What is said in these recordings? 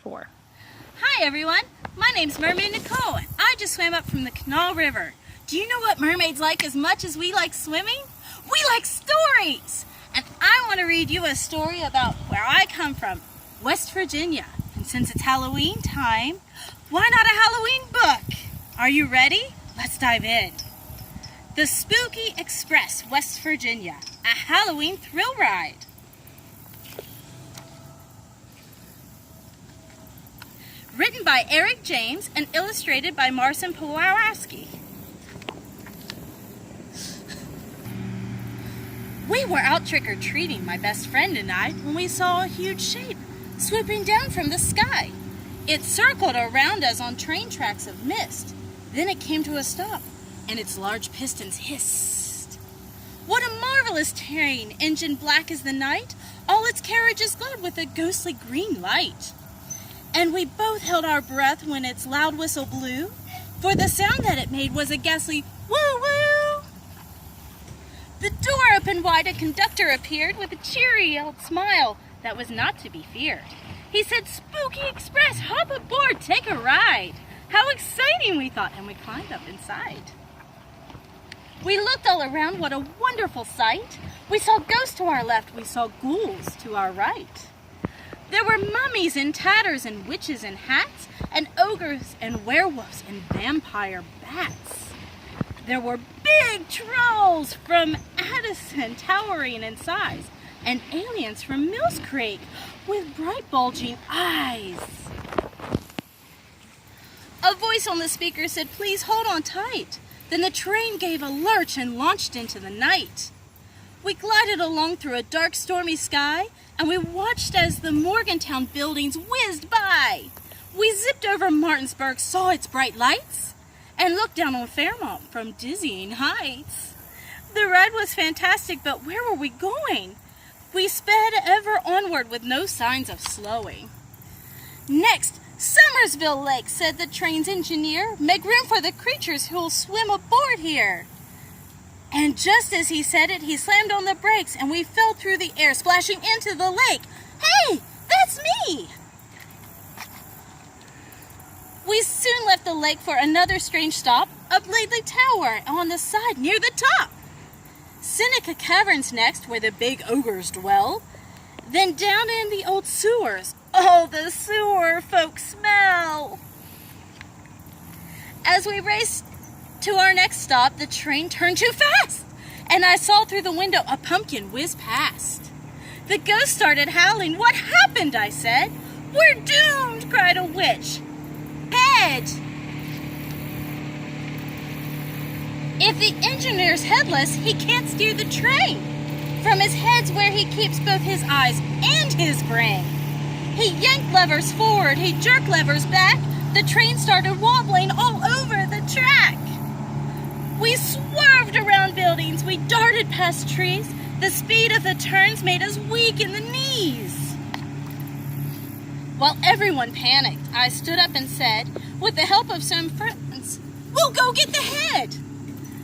4. Hi everyone, my name's Mermaid Nicole. I just swam up from the Canal River. Do you know what mermaids like as much as we like swimming? We like stories! And I want to read you a story about where I come from, West Virginia. And since it's Halloween time, why not a Halloween book? Are you ready? Let's dive in. The Spooky Express, West Virginia, a Halloween thrill ride. Written by Eric James and illustrated by Marcin Powarski. We were out trick-or-treating, my best friend and I, when we saw a huge shape swooping down from the sky. It circled around us on train tracks of mist. Then it came to a stop, and its large pistons hissed. What a marvelous train, engine black as the night, all its carriages glowed with a ghostly green light. And we both held our breath when its loud whistle blew, for the sound that it made was a ghastly woo-woo. The door opened wide, a conductor appeared with a cheery old smile that was not to be feared. He said, "Spooky Express, hop aboard, take a ride." How exciting, we thought, and we climbed up inside. We looked all around, what a wonderful sight. We saw ghosts to our left, we saw ghouls to our right. There were mummies in tatters and witches in hats and ogres and werewolves and vampire bats. There were big trolls from Addison, towering in size, and aliens from Mills Creek with bright bulging eyes. A voice on the speaker said, "Please hold on tight." Then the train gave a lurch and launched into the night. We glided along through a dark, stormy sky, and we watched as the Morgantown buildings whizzed by. We zipped over Martinsburg, saw its bright lights, and looked down on Fairmont from dizzying heights. The ride was fantastic, but where were we going? We sped ever onward with no signs of slowing. "Next, Summersville Lake," said the train's engineer. "Make room for the creatures who'll swim aboard here." And just as he said it, he slammed on the brakes and we fell through the air, splashing into the lake. "Hey, that's me!" We soon left the lake for another strange stop, a Bladley Tower on the side near the top. Seneca Caverns next, where the big ogres dwell. Then down in the old sewers. Oh, the sewer folks smell! As we raced to our next stop, the train turned too fast, and I saw through the window a pumpkin whiz past. The ghost started howling. "What happened?" I said. "We're doomed!" cried a witch. "Head! If the engineer's headless, he can't steer the train. From his head's where he keeps both his eyes and his brain. He yanked levers forward, he jerked levers back. The train started wobbling all over the track. We swerved around buildings, we darted past trees. The speed of the turns made us weak in the knees. While everyone panicked, I stood up and said, with the help of some friends, "We'll go get the head."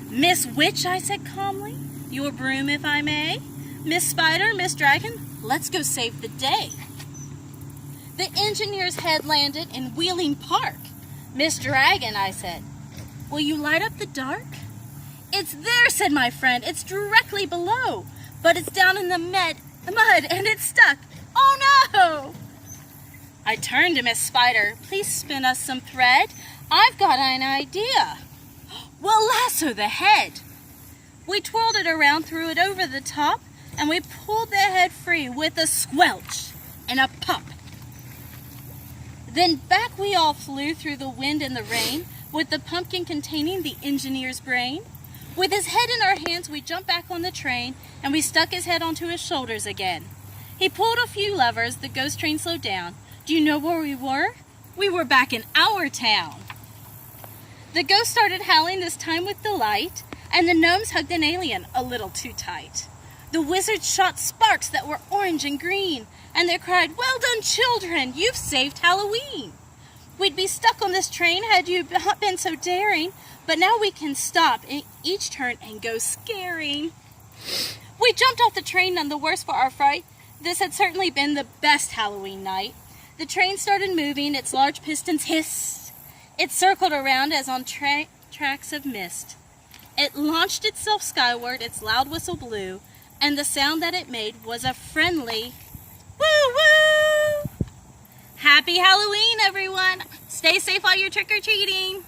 "Miss Witch," I said calmly, "your broom if I may. Miss Spider, Miss Dragon, let's go save the day." The engineer's head landed in Wheeling Park. "Miss Dragon," I said, "will you light up the dark?" "It's there," said my friend. "It's directly below, but it's down in the mud and it's stuck. Oh no!" I turned to Miss Spider. "Please spin us some thread. I've got an idea." "We'll lasso the head." We twirled it around, threw it over the top, and we pulled the head free with a squelch and a pop. Then back we all flew through the wind and the rain, with the pumpkin containing the engineer's brain. With his head in our hands, we jumped back on the train, and we stuck his head onto his shoulders again. He pulled a few levers, the ghost train slowed down. Do you know where we were? We were back in our town. The ghost started howling, this time with delight, and the gnomes hugged an alien a little too tight. The wizards shot sparks that were orange and green, and they cried, "Well done, children, you've saved Halloween." We'd be stuck on this train had you not been so daring, but now we can stop in each turn and go scaring. We jumped off the train, none the worse for our fright. This had certainly been the best Halloween night. The train started moving, its large pistons hissed. It circled around as on tracks of mist. It launched itself skyward, its loud whistle blew, and the sound that it made was a friendly woo-woo! Happy Halloween, everyone! Stay safe while you're trick-or-treating!